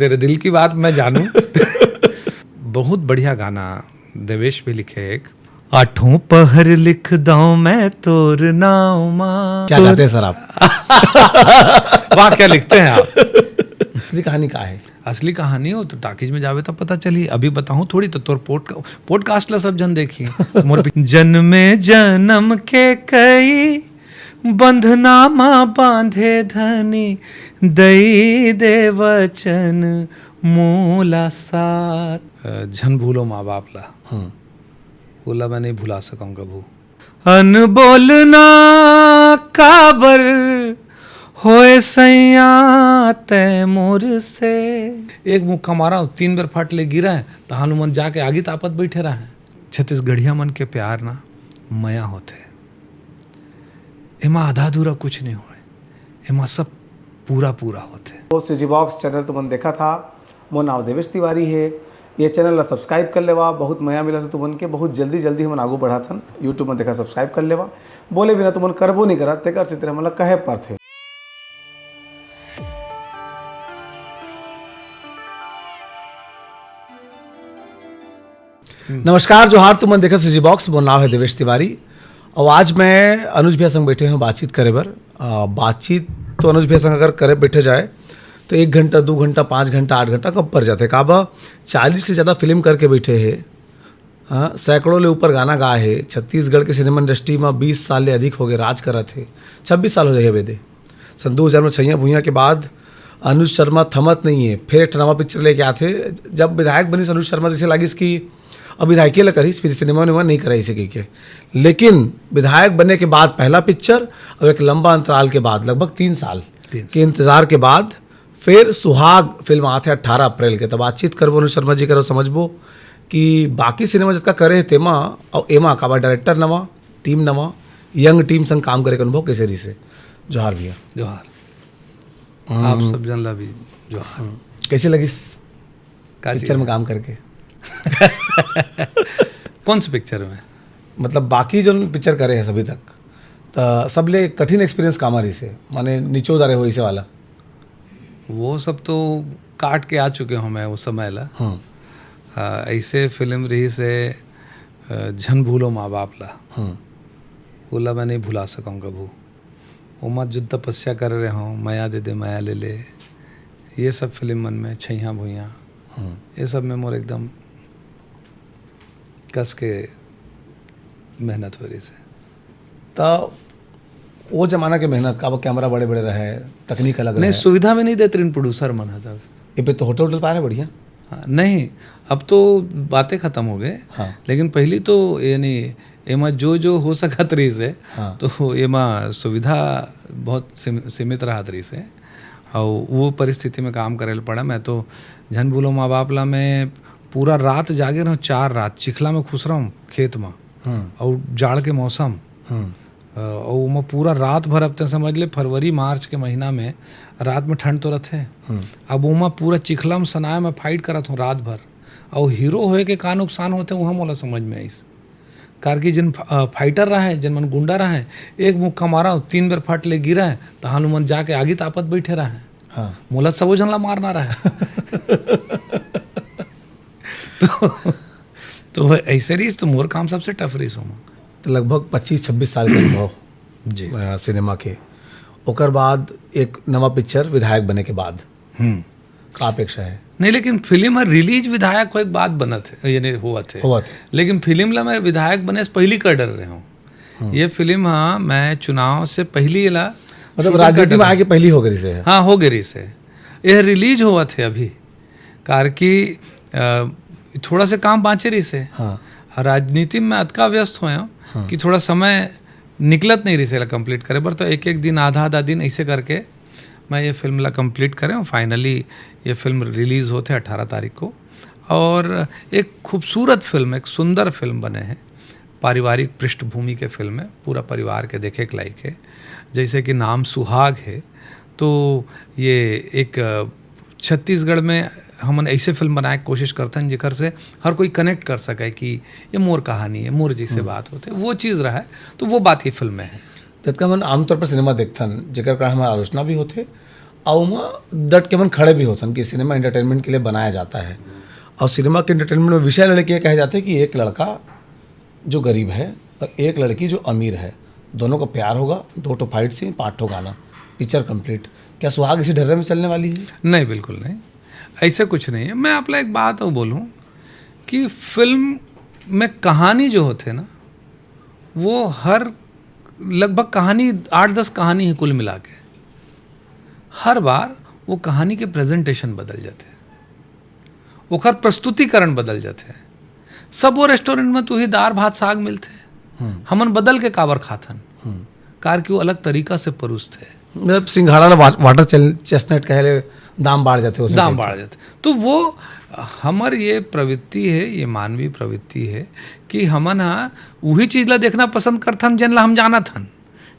तेरे दिल की बात मैं जानूं। बहुत बढ़िया गाना देवेश भी लिखे एक, आठों पहर लिख दाऊं मैं तोर नाम मां। क्या गाते हैं सर आप? वाह क्या लिखते हैं आप। असली कहानी का है? असली कहानी हो तो टाकीज में जावे तब पता चली, अभी बताऊं थोड़ी तो तोर पॉडकास्ट ला सब जन देखी। जन्मे जन्म के कई बंधना माँ बांधे धनी, दई दे वचन मूला साथ। झन भूलो माँ बाप ला, बोला मैं नहीं भुला सकूं कभू। अनबोल ना काबर होए सैया तै मोर से। एक मुक्का मारा 3 बार फट ले गिरा है तो हनुमान जाके आगे तापत बैठे रहा है। छत्तीसगढ़िया मन के प्यार ना मया होते, एमा आधा अधूरा कुछ नहीं होए, एमा सब पूरा पूरा होते। तो सीजी बॉक्स चैनल तुमन देखा था, मोर नाम देवेश तिवारी है। ये चैनल ला सब्सक्राइब कर लेवा, बहुत मया मिला तुमन के, बहुत जल्दी हमन आगू बढ़ाथन। यूट्यूब में देखा सब्सक्राइब कर लेवा, बोले बिना तुमन करबो नहीं करा तेकर से तेरा मतलब कहे पर थे। नमस्कार जोहार, तुमन देखा सीजी बॉक्स, मोर नाम है देवेश तिवारी और आज मैं अनुज भैया संग बैठे हैं बातचीत करे बर। बातचीत तो अनुज भैया संग अगर करे बैठे जाए तो 1 घंटा 2 घंटा 5 घंटा 8 घंटा कब पर जाते। काबा 40 से ज़्यादा फिल्म करके बैठे हैं, हाँ, सैकड़ों ले ऊपर गाना गाए है। छत्तीसगढ़ के सिनेमा इंडस्ट्री में 20 साल ले अधिक हो गए राज करा थे, 26 साल हो जाए बेदे। सन 2000 में छैया भूइया के बाद अनुज शर्मा थमत नहीं है, फिर एक नवा पिक्चर लेके आते। जब विधायक बनी अनुज शर्मा जैसे लगी इसकी अब विधायकी ला करी, फिर सिनेमा उनेमा नहीं कराई इसे के। लेकिन विधायक बनने के बाद पहला पिक्चर और एक लंबा अंतराल के बाद लगभग 3 साल के इंतजार के बाद फिर सुहाग फिल्म आते 18 अप्रैल के। तब बातचीत करबो अनुज शर्मा जी करो, समझबो कि बाकी सिनेमा जितना करे तेमा और एमा का डायरेक्टर नवा, टीम नवा, यंग टीम संग काम करे के अनुभव कैसे रही से। जोहार भैया। जोहार। आप सब जन ला भी जोहार। कैसे लगी पिक्चर में काम करके? कौन सी पिक्चर में? मतलब बाकी जो पिक्चर करे हैं सभी तक तो सब ले कठिन एक्सपीरियंस कामा रही से, माने नीचो उतारे हो इसे वाला? वो सब तो काट के आ चुके हूँ मैं उस समय ला। ऐसे फिल्म रही से झन भूलो माँ बाप ला, बोला मैं नहीं भुला सकूं कभू। उमा जो तपस्या कर रहे हों, माया दे दे माया ले ले, ये सब फिल्म मन में छैया भूइया, ये सब में मोर एकदम कस के मेहनत हो रही से। तो वो जमाना के मेहनत का, वो कैमरा बड़े बड़े रहे, तकनीक अलग नहीं, रहे। सुविधा में नहीं देते इन प्रोड्यूसर मन है तब। ये पे तो होटल पा रहे बढ़िया। हाँ, नहीं अब तो बातें खत्म हो गए। हाँ। लेकिन पहली तो यानी एमा जो हो सकत रही से, हाँ। तो एमा सुविधा बहुत सीमित रहा रही से और वो परिस्थिति में काम करे पड़ा। मैं तो झन भूलो माँ बाप ला मैं पूरा रात जागे रहा हूँ, 4 रात चिखला में खुश रहा हूँ खेत में, और जाड़ के मौसम, और मैं पूरा रात भर, अब तक समझ ले फरवरी मार्च के महीना में रात में ठंड तो रहते। अब उमा पूरा चिखला में सनाए में फाइट करत हूँ रात भर, और हीरो होए के का नुकसान होते वहाँ मोला समझ में आईस। कार की जिन फाइटर रहा है, जिन मन गुंडा रहा है, एक मुक्का मारा 3 बार फट ले गिरा है तो हनुमान जाके आगे तापत बैठे रहा है। हाँ। मोला सबो जन ला मारना रहा है। तो ऐसे रही तो मोर काम सबसे टफ रही सो। तो लगभग 25-26 साल का अनुभव जी सिनेमा के। ओकर बाद एक नवा पिक्चर विधायक बने के बाद का अपेक्षा है? नहीं, लेकिन फिल्म में रिलीज विधायक को एक बात बना थे, यानी हुआ थे। लेकिन फिल्म ला मैं विधायक बने से पहली कर डर रहे हूँ। ये फिल्म हाँ मैं चुनाव से पहली ला, मतलब राजनीति में आगे पहली हो गई से। हाँ हो गई से। यह रिलीज हुआ थे अभी, कार की थोड़ा से काम बाँचे रही से। हाँ। राजनीति में अतका व्यस्त हुए कि थोड़ा समय निकलत नहीं रही से कंप्लीट करे पर, तो एक दिन आधा दिन ऐसे करके मैं ये फिल्म ला कंप्लीट करें और फाइनली ये फिल्म रिलीज़ होते 18 तारीख को। और एक खूबसूरत फिल्म, एक सुंदर फिल्म बने हैं, पारिवारिक पृष्ठभूमि के फिल्म है, पूरा परिवार के देखे के लायक है। जैसे कि नाम सुहाग है, तो ये एक छत्तीसगढ़ में हमन ऐसे फिल्म बनाए की कोशिश करते हैं जिकर से हर कोई कनेक्ट कर सके कि ये मोर कहानी है, मोर जैसे बात होते, वो चीज़ रहा है। तो वो बात ये फिल्म में है। जितना मन आमतौर पर सिनेमा देखथन जेकर कारण हमारा आलोचना भी होते और वहाँ डट के मन खड़े भी होते हैं कि सिनेमा एंटरटेनमेंट के लिए बनाया जाता है। और सिनेमा के एंटरटेनमेंट में विषय लड़के कहे जाते हैं कि एक लड़का जो गरीब है और एक लड़की जो अमीर है, दोनों का प्यार होगा, 2 फाइट सीन, 5 गाना, पिक्चर कंप्लीट। क्या सुहाग इसी ढर्रे में चलने वाली है? नहीं, बिल्कुल नहीं, ऐसे कुछ नहीं है। मैं आपला एक बात बोलूँ कि फिल्म में कहानी जो होते ना, वो हर लगभग कहानी 8-10 कहानी है कुल मिला के, हर बार वो कहानी के प्रेजेंटेशन बदल जाते हैं, ओकर प्रस्तुतिकरण बदल जाते हैं। सब वो रेस्टोरेंट में तो ही दाल भात साग मिलते हैं, हमन बदल के काबर खाथन, कार की वो अलग तरीका से परोसते हैं। मतलब सिंघाड़ा वाटर चेस्टनट कहे दाम बढ़ जाते, दाम बढ़ जाते। तो वो हमर ये प्रवृत्ति है, ये मानवीय प्रवृत्ति है कि हमन हाँ वही चीज ला देखना पसंद करथन जन ला हम जानत हन,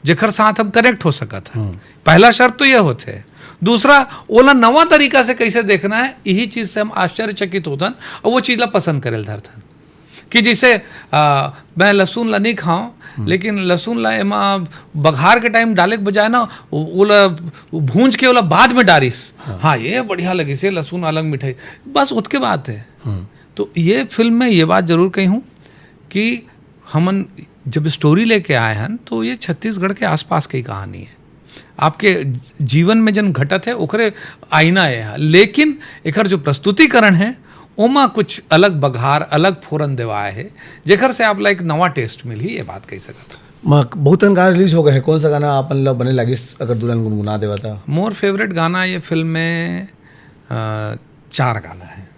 जेकर साथ हम कनेक्ट हो सकत हन। पहला शर्त तो ये होते है। दूसरा, ओला नवा तरीका से कैसे देखना है, यही चीज से हम आश्चर्यचकित होतन और वो चीज ला पसंद करेल धरथन। कि जैसे मैं लहसुन ला नहीं खाऊं, लेकिन लहसुन ला एमा बघार के टाइम डाले के बजाय ना ओला भूंज के ओला बाद में डारिस, हाँ ये बढ़िया लगी से लहसुन अलग मिठाई, बस उसके बात है। तो ये फिल्म में ये बात जरूर कही हूँ कि हमन जब स्टोरी लेके आए हैं तो ये छत्तीसगढ़ के आसपास की कहानी है, आपके जीवन में जन घटत है ओकरे आईना है। लेकिन एकर जो प्रस्तुतिकरण है ओमा कुछ अलग बघार, अलग फोरन देवाए है, जेकर से आप ला एक नवा टेस्ट मिली, ये बात कही सकत। बहुत गाना रिलीज हो गए हैं, कौन सा गाना अपन ला बने लगी अगर दुल्हन गुनगुना देवा था? मोर फेवरेट गाना ये फिल्म में 4 गाना है।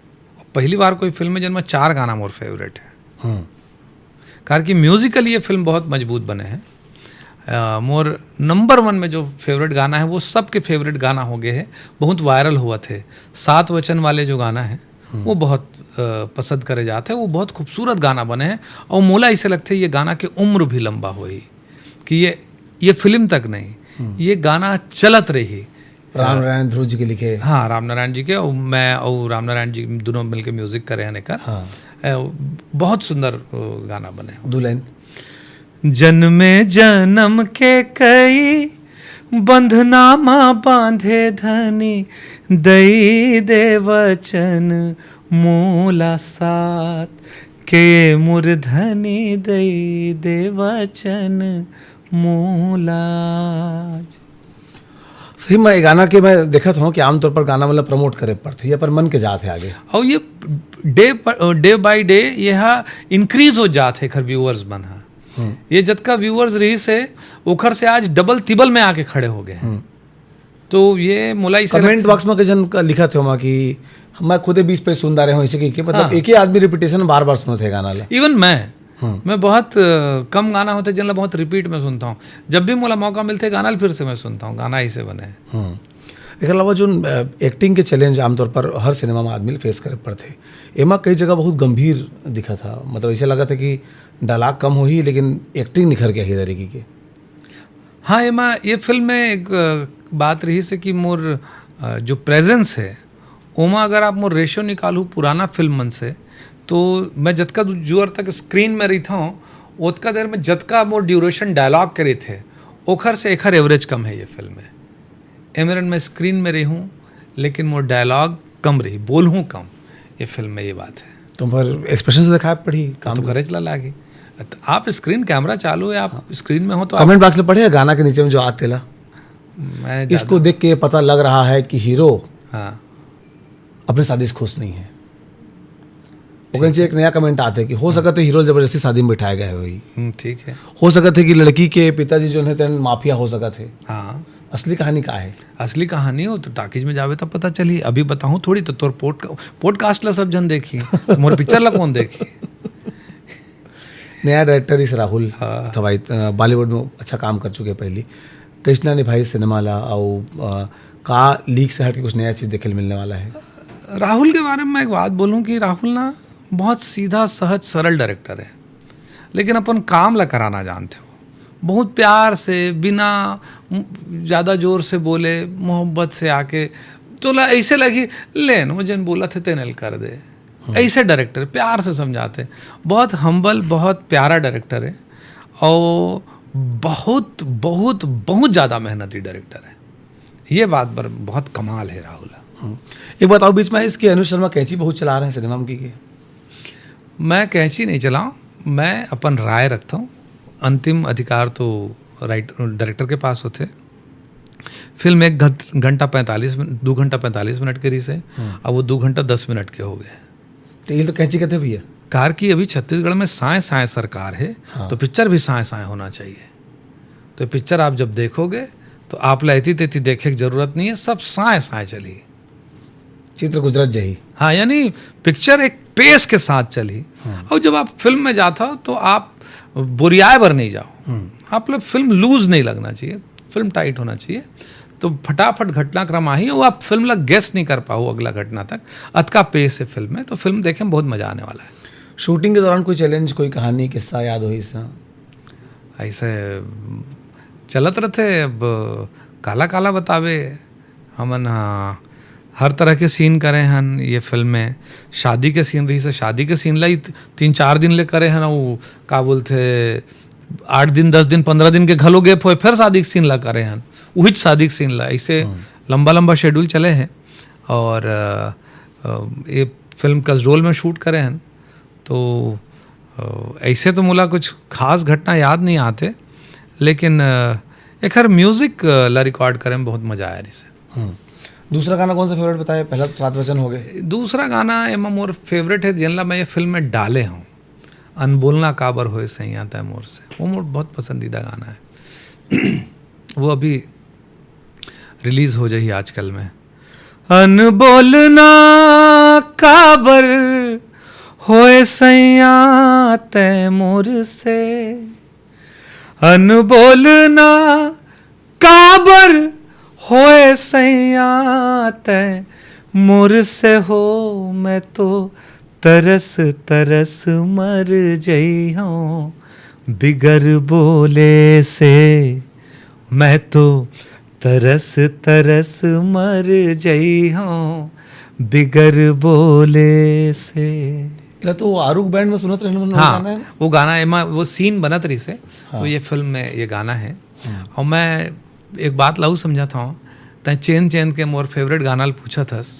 पहली बार कोई फिल्म में जिनमें 4 गाना मोर फेवरेट है, कारण कि म्यूजिकली ये फिल्म बहुत मजबूत बने हैं। मोर नंबर 1 में जो फेवरेट गाना है वो सबके फेवरेट गाना हो गए हैं, बहुत वायरल हुआ थे। 7 वचन वाले जो गाना है वो बहुत पसंद करे जाते हैं, वो बहुत खूबसूरत गाना बने हैं। और मोला ऐसे लगता है ये गाना की उम्र भी लंबा हुई, कि ये फिल्म तक नहीं, ये गाना चलत रही। राम नारायण ध्रुव जी के लिखे, हाँ राम नारायण जी के, और मैं और राम नारायण जी दोनों मिलकर म्यूजिक करे हैं कर। हाँ। बहुत सुंदर गाना बने। दुल्हन जन्मे जन्म के कई बंधनामा बांधे धनी, दई दे वचन मोला साथ, के मूर्धनि दई दे वचन मोला। सही में गाना के मैं देखा था कि आमतौर पर गाना मतलब प्रमोट करे पड़ते, ये पर मन के जात है आगे, और ये डे बाय डे यह इंक्रीज हो जात है खर व्यूअर्स बना। ये जतका व्यूअर्स रही से ओखर से आज डबल तिबल में आके खड़े हो गए। तो ये मुलाई से कमेंट बॉक्स में जन का लिखा थे कि मैं खुदे 20 पे सुन रहे हूँ इसे कि मतलब हाँ। एक ही आदमी रिपीटेशन बार बार सुनते थे गाना ला। इवन मैं बहुत कम गाना होते जिनला बहुत रिपीट में सुनता हूँ। जब भी मोला मौका मिलते गाना फिर से मैं सुनता हूँ, गाना ही से बने। एक अलावा जो एक्टिंग के चैलेंज आमतौर पर हर सिनेमा में आदमी फेस करे पड़ते, एमा कई जगह बहुत गंभीर दिखा था, मतलब ऐसे लगा था कि डायलॉग कम हो ही लेकिन एक्टिंग निखर गया ही तरीके की। हाँ, एमा ये फिल्म में एक बात रही से कि मोर जो प्रेजेंस है ओमा अगर आप मोर रेशियो निकालू पुराना फिल्म मन से, तो मैं जतका जोर तक स्क्रीन में रही था उतका देर में जतका मोर ड्यूरेशन डायलॉग करे थे ओखर से एखर एवरेज कम है ये फिल्म में। एमरन में स्क्रीन में रही हूँ लेकिन मोर डायलॉग कम रही, बोल हूँ कम ये फिल्म में, ये बात है। तुम पर एक्सप्रेशन से दिखाया पड़ी काम तो करे चला लागी। आप स्क्रीन कैमरा चालू है, आप स्क्रीन में हो तो कमेंट बॉक्स में पढ़े गाना के नीचे में जो आते ला, मैं इसको देख के पता लग रहा है कि हीरो हाँ अपने शादी से खुश नहीं है। वो नीचे एक नया कमेंट आते है कि हो सका तो हीरो जबरदस्ती शादी में बिठाया गया है, वही ठीक है। हो सका थे कि लड़की के पिताजी जो है माफिया हो सका थे। हाँ, असली कहानी का है? असली कहानी हो तो टाकीज में जावे तब पता चली। अभी बताऊं थोड़ी तो तोर पॉडकास्ट ला सब जन देखी, मोर पिक्चर ला कौन देखी। नया डायरेक्टर इस राहुल था भाई, बॉलीवुड में अच्छा काम कर चुके पहले। कृष्णा ने भाई सिनेमा ला और का लीक से हट के कुछ नया चीज़ देखे मिलने वाला है। राहुल के बारे में मैं एक बात बोलूं कि राहुल ना बहुत सीधा सहज सरल डायरेक्टर है, लेकिन अपन काम ला कराना जानते हो। बहुत प्यार से, बिना ज़्यादा जोर से बोले, मोहब्बत से आके तो ऐसे लगी लेन वो जन बोला थे तेनल कर दे, ऐसे डायरेक्टर प्यार से समझाते। बहुत हम्बल, बहुत प्यारा डायरेक्टर है और बहुत बहुत बहुत ज़्यादा मेहनती डायरेक्टर है। ये बात पर बहुत कमाल है राहुल। एक बताओ, बीच में इसकी अनुज शर्मा कैंची बहुत चला रहे हैं सिनेमा में की? मैं कैंची नहीं चलाऊँ, मैं अपन राय रखता हूँ। अंतिम अधिकार तो डायरेक्टर के पास होते। फिल्म 2 घंटा 45 मिनट के रीस है, अब वो 2 घंटा 10 मिनट के हो गए। तो ये तो कैंची कहते भैया। कार की अभी छत्तीसगढ़ में साए साए सरकार है, तो पिक्चर भी साए साए होना चाहिए। तो पिक्चर आप जब देखोगे तो आप लहती तेती देखे की जरूरत नहीं है, सब साए साए चली। चित्र गुजरात जही। हाँ, यानी पिक्चर एक पेस के साथ चली। और जब आप फिल्म में जाता हो तो आप बुरियाए भर नहीं जाओ, आप लोग फिल्म लूज नहीं लगना चाहिए, फिल्म टाइट होना चाहिए। तो फटाफट घटनाक्रम आई, वो आप फिल्म लग गेस नहीं कर पाओ अगला घटना तक। अतका पेस है फिल्म में, तो फिल्म देखे में बहुत मजा आने वाला है। शूटिंग के दौरान कोई चैलेंज, कोई कहानी, किस्सा याद हो इसका? ऐसे चलत रहते, अब काला काला बतावे हमन। हाँ, हर तरह के सीन करे हन ये फिल्म में। शादी के सीन रही से, शादी के सीन लाई 3-4 दिन ले करे हन। वो का बोलते 8 दिन 10 दिन 15 दिन के घलो गैप हुए, फिर शादी के सीन ला करे हन, वही शादी के सीन ला। ऐसे लंबा लंबा शेड्यूल चले हैं। और ये फिल्म कसडोल में शूट करे हैं। तो ऐसे तो मुला कुछ खास घटना याद नहीं आते, लेकिन एक हर म्यूज़िक ला रिकॉर्ड करे में बहुत मज़ा आया इसे। दूसरा गाना कौन सा फेवरेट बताए? पहला तो 7 वचन हो गए। दूसरा गाना एमा मोर फेवरेट है, जिनला मैं ये फिल्म में डाले हूँ, अनबोलना काबर होए सही आता है मोर से। वो मोर बहुत पसंदीदा गाना है। वो अभी रिलीज हो जाही आजकल में। अनबोलना काबर होए सैया तै मोर से, अनबोलना काबर होए सैया तै मोर से हो, मैं तो तरस तरस मर जई हूँ बिगर बोले से, मैं तो तरस तरस मर जई हूँ बिगर बोले से। तो आरूख बैंड में सुनत रहने वाला गाना है? वो गाना एमा वो सीन बनत रही से। तो ये फिल्म में ये गाना है। और मैं एक बात लाऊ समझाता हूँ, तै चेन चेन के मोर फेवरेट गाना पूछत हस,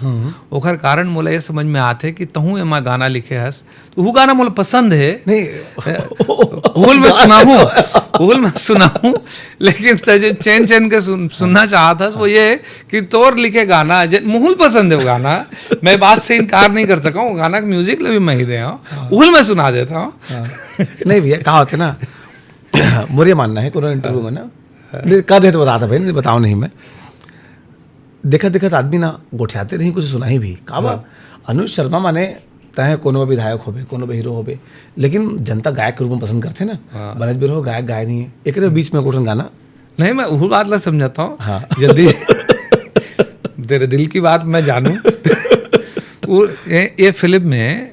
ओखर कारण मोला ये समझ में आते कि तहूँ एमा गाना लिखे हस, तो वो गाना मोला पसंद है। नहीं उल मैं सुनाऊँ, लेकिन चेन चेन के सुनना चाहता हस वो ये कि तोर लिखे गाना मुहुल पसंद है। वो गाना मैं बात से इनकार नहीं कर सका, वो गाना का म्यूजिक भी मैं ही दे उल मैं सुना देता हूँ। नहीं भैया, कहा होते ना, मोर ये मानना है कोनो इंटरव्यू में ना कर दे तो बताता भाई, नहीं बताओ नहीं। मैं देखत देखत आदमी ना गोठियाते रही, कुछ सुनाई भी काबा। अनुज शर्मा माने तय कोनो विधायक होबे, कोनो हीरो होबे, लेकिन जनता गायक के रूप में पसंद करते ना। बनज बिरहो गायक गाय नहीं है, एक बीच में कोठन गाना नहीं। मैं वो बात ला समझाता हूँ। हाँ। जल्दी तेरे दिल की बात मैं जानूं। ये फिल्म में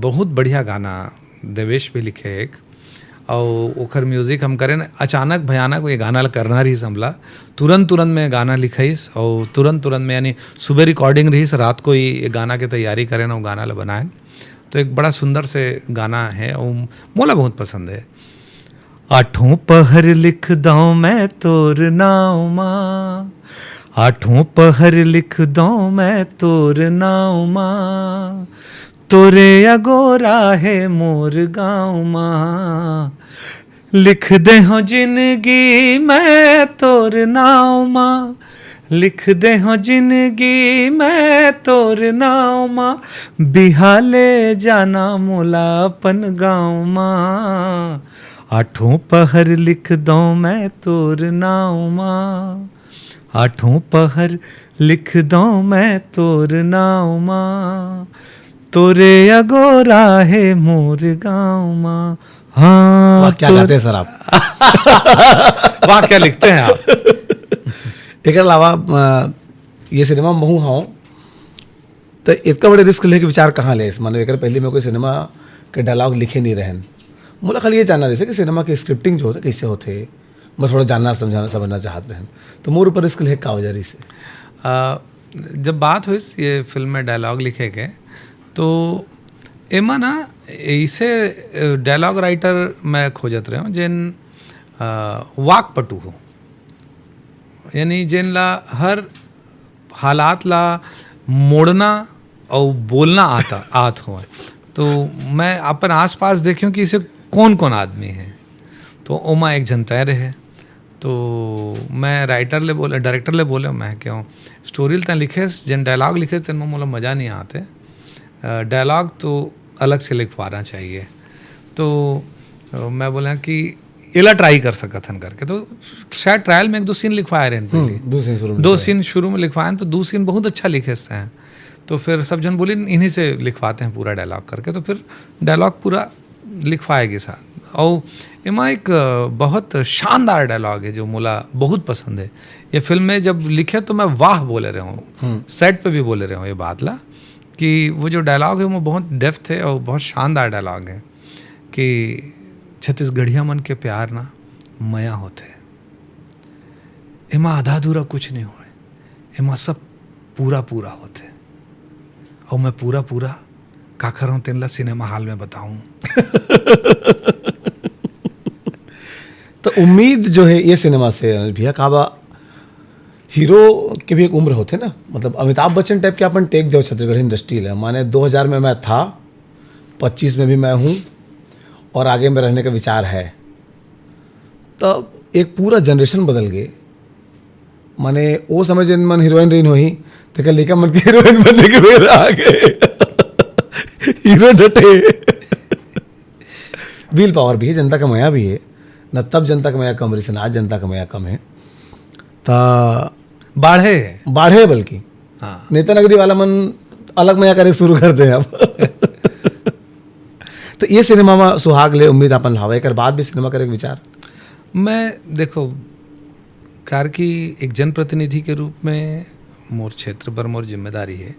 बहुत बढ़िया गाना देवेश भी लिखे एक, और ओखर म्यूजिक हम करें अचानक भयानक ये गाना करना रही हमला, तुरंत में गाना लिखाइस और तुरंत में, यानी सुबह रिकॉर्डिंग रही, रात को ही ये गाना के तैयारी करें ना, वो गाना ला बनाए। तो एक बड़ा सुंदर से गाना है और मोला बहुत पसंद है। आठों पहर लिख दऊं मैं तोर नाव माँ, आठों पहर लिख दऊं मैं तोर नाव माँ, तोरे अगोरा है मोर गाँव माँ, लिख दे हो जिंदगी मैं तोर नाव माँ, लिख दे हो जिंदगी मैं तोर नाव माँ, बिहाले जाना मोला अपन गाँव माँ, आठों पहर लिख दऊं मैं तोर नाव माँ, आठों पहर लिख दऊं मैं तोर नाव माँ, तोरे अगोरा है मोर गाँव माँ। हाँ, क्या गाते हैं सर आप? वाह, क्या लिखते हैं आप। एक अलावा ये सिनेमा महू हाँ, तो इसका बड़े रिस्क लेके विचार कहाँ ले? मतलब एक पहले में कोई सिनेमा के डायलॉग लिखे नहीं रहन, मुझे खाली ये जानना रही कि सिनेमा की स्क्रिप्टिंग जो होते कैसे होते, मैं थोड़ा जानना समझाना समझना चाहते रहन, तो मोर ऊपर रिस्क ले का वजह से। जब बात हुई ये फिल्म में डायलॉग लिखे गए, तो एमा ना ऐसे डायलॉग राइटर मैं खोजत रहे हूँ जिन वाक पटु हो, यानी जिन ला हर हालात ला मोड़ना और बोलना आत हो। तो मैं अपन आसपास देखूं कि इसे कौन कौन आदमी है, तो ओमा एक जन तय रहे। तो मैं डायरेक्टर ले बोले मैं क्यों स्टोरी तन लिखे जिन डायलॉग लिखे तेन में मोला मज़ा नहीं आते, डायलॉग तो अलग से लिखवाना चाहिए। तो मैं बोला कि इला ट्राई कर सकत हन करके, तो शायद ट्रायल में 1-2 सीन लिखवाए रहे पहले, 2 सीन शुरू में लिखवाए, तो 2 सीन बहुत अच्छा लिखे हैं। तो फिर सब जन बोली इन्हीं से लिखवाते हैं पूरा डायलॉग करके, तो फिर डायलॉग पूरा लिखवाएगी साथ। और इमा एक बहुत शानदार डायलॉग है जो मुला बहुत पसंद है। ये फिल्म में जब लिखे तो मैं वाह बोले रहा हूँ, सेट पे भी बोले रहा हूँ ये बात ला कि वो जो डायलॉग है वो बहुत डेप्थ है और बहुत शानदार डायलॉग है कि छत्तीसगढ़िया मन के प्यार ना मया होते, इमा आधा अधूरा कुछ नहीं हो, इमा सब पूरा पूरा होते। और मैं पूरा पूरा का कर रहा हूँ तेन ला सिनेमा हॉल में बताऊं। तो उम्मीद जो है ये सिनेमा से भैया काबा हीरो के भी एक उम्र होते ना, मतलब अमिताभ बच्चन टाइप के अपन टेक दो छत्तीसगढ़ इंडस्ट्री है। माने 2000 में मैं था, 25 में भी मैं हूँ और आगे में रहने का विचार है। तब एक पूरा जनरेशन बदल गए। माने वो समय जिन मन हीरोइन रही हुई तो क्या लेकर मन की हीरोइन बनने के वे आ गए। हीरो डटे। व्हील पावर भी है, जनता का मया भी है न, तब जनता का मया कम रही, आज जनता का मया कम है। ता बाढ़े बल्कि हाँ। नेता नगरी वाला मन अलग मया करे शुरू करते हैं अब। तो ये सिनेमा में सुहाग ले उम्मीद अपन लावे कर बाद भी सिनेमा करे विचार। मैं देखो कार की एक जनप्रतिनिधि के रूप में मोर क्षेत्र पर मोर जिम्मेदारी है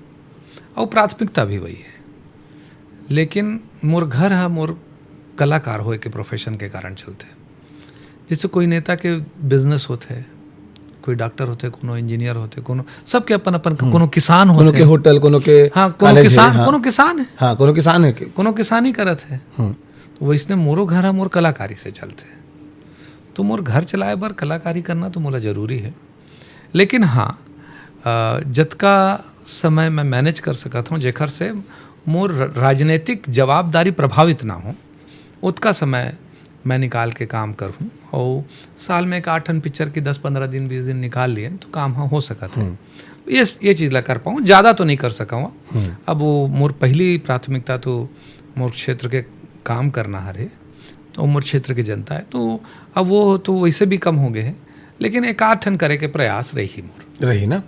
और प्राथमिकता भी वही है, लेकिन मोर घर है मोर कलाकार होए के प्रोफेशन के कारण चलते। जैसे कोई नेता के बिजनेस होते, कोई डॉक्टर होते, कोनो इंजीनियर होते, कोनो सबके अपन अपन कोनो किसान होते, कोनो के होटल, कोनो के हाँ कोनो किसान हाँ। कोनो किसान है, हाँ कोनो किसान है, कोनो किसानी करत है। तो वैसने मोरो घर है मोर कलाकारी से चलते। तो मोर घर चलाए बर कलाकारी करना तो मोला जरूरी है, लेकिन हाँ जतका समय मैं मैनेज कर सकता हूँ जेखर से मोर राजनीतिक जवाबदारी प्रभावित ना हो, उतका समय मैं निकाल के काम करूँ। और साल में एक 8 पिक्चर की 10-15 दिन 20 दिन निकाल लिए तो काम हाँ हो सका था। ये चीज़ ला कर पाऊँ, ज़्यादा तो नहीं कर सका हूँ। अब वो मोर पहली प्राथमिकता तो मोर क्षेत्र के काम करना हरे, तो मोर क्षेत्र की जनता है, तो अब वो तो वैसे भी कम हो गए हैं, लेकिन एक 8 करे के प्रयास रही मोर रही ना।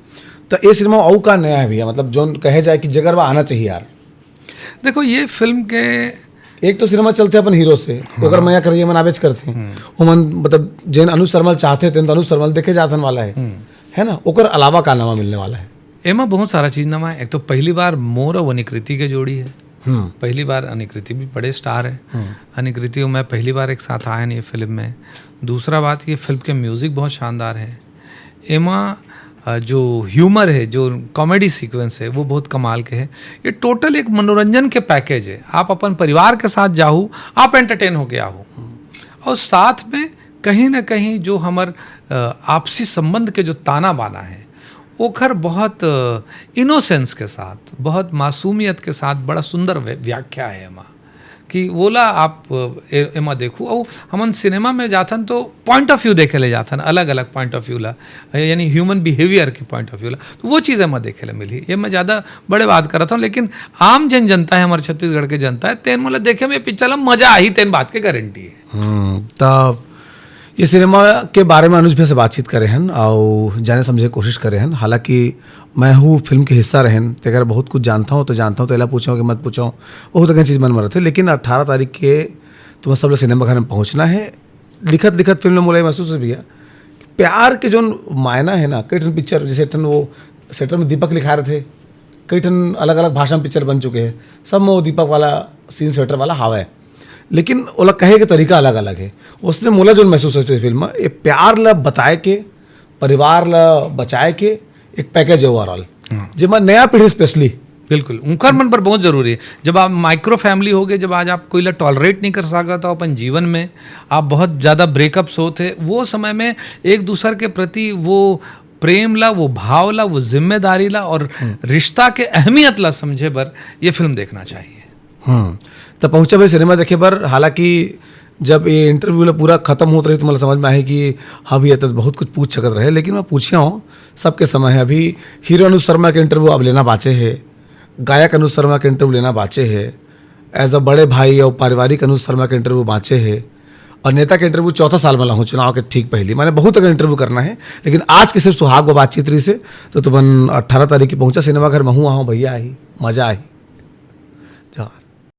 तो ये सिनेमा औ का नया है भैया, मतलब जो कहे जाए कि जगह आना चाहिए यार। देखो ये फिल्म के एक तो सिनेमा चलते अपन हीरो से अगर मैं करिए मनाबेच करते हैं मन, मतलब जैन अनुज शर्मा चाहते थे तो अनुज शर्मा देखे जाथन वाला है ना, ओकर अलावा का नामा मिलने वाला है। एमा बहुत सारा चीज नमा है। एक तो पहली बार मोर और अनिकृति के जोड़ी है, पहली बार अनिकृति भी बड़े स्टार है, अनिकृति और मैं पहली बार एक साथ आए ये फिल्म में। दूसरा बात ये फिल्म के म्यूजिक बहुत शानदार है, एमा जो ह्यूमर है, जो कॉमेडी सीक्वेंस है वो बहुत कमाल के है। ये टोटल एक मनोरंजन के पैकेज है, आप अपन परिवार के साथ जाओ, आप एंटरटेन होके आओ, और साथ में कहीं ना कहीं जो हमार आपसी संबंध के जो ताना बाना है ओखर बहुत इनोसेंस के साथ, बहुत मासूमियत के साथ बड़ा सुंदर व्याख्या है एमा कि वोला आप एमा देखू। और हमन सिनेमा में जाथन तो पॉइंट ऑफ व्यू देखे ले जाथन, अलग अलग पॉइंट ऑफ व्यू ला, यानी ह्यूमन बिहेवियर के पॉइंट ऑफ व्यू ला, तो वो चीज़ एमा देखे ले मिली। ये मैं ज़्यादा बड़े बात कर रहा था, लेकिन आम जनता है, हमारे छत्तीसगढ़ के जनता है, तेन मोला देखे में पिक्चर मजा आई, तेन बात के गारंटी है। तब ये सिनेमा के बारे में अनुज भैया से बातचीत करे हैं और जाने समझे की कोशिश करे हैं। हालांकि मैं हूँ फिल्म के हिस्सा रहन, तो अगर बहुत कुछ जानता हूँ तो जानता हूँ, तो एला पूछा कि मत पूछो, बहुत अगर चीज़ मन में रहते। लेकिन 18 तारीख के तुम्हें सब लोग सिनेमा घर में पहुँचना है। लिखत फिल्म में मुझे महसूस हो गया प्यार के जो मायना है ना, कई ठन पिक्चर जैसे ठन वो सेटर में दीपक लिखा रहे थे, कई ठन अलग अलग भाषा में पिक्चर बन चुके हैं, सब में वो दीपक वाला सीन स्वेटर वाला हवा है, लेकिन ओला कहे के तरीका अलग अलग है। उसने मोला जो महसूस होती है फिल्म में, ये प्यार ला बताए के, परिवार ला बचाए के एक पैकेज है ओवरऑल, जिसमें नया पीढ़ी स्पेशली बिल्कुल उनका मन पर बहुत जरूरी है। जब आप माइक्रो फैमिली हो गए, जब आज आप कोई टॉलरेट नहीं कर सकता तो अपन जीवन में आप बहुत ज़्यादा ब्रेकअप्स होते, वो समय में एक दूसरे के प्रति वो प्रेम ला, वो भाव ला, वो जिम्मेदारी ला और रिश्ता के अहमियत ला समझे बर ये फिल्म देखना चाहिए। तो पहुंचा भाई सिनेमा देखे बर। हालांकि जब ये इंटरव्यू पूरा खत्म होता रही तो मतलब समझ में आए कि हाँ भैया तो बहुत कुछ पूछ सकत रहे, लेकिन मैं पूछिया हूँ सबके समय है। अभी हीरो अनुज शर्मा के इंटरव्यू अब लेना बाचे है, गायक अनुज शर्मा के इंटरव्यू लेना बाचे है, एज अ बड़े भाई और पारिवारिक अनुज शर्मा के इंटरव्यू बाचे है, और नेता के इंटरव्यू 4था साल में हूँ चुनाव के ठीक पहले। मैंने बहुत अगर इंटरव्यू करना है, लेकिन आज के सिर्फ सुहाग बातचीत रही से तो तुमन 18 तारीख की पहुंचा सिनेमा घर में हूँ, भैया आई मजा आई। जवाहर।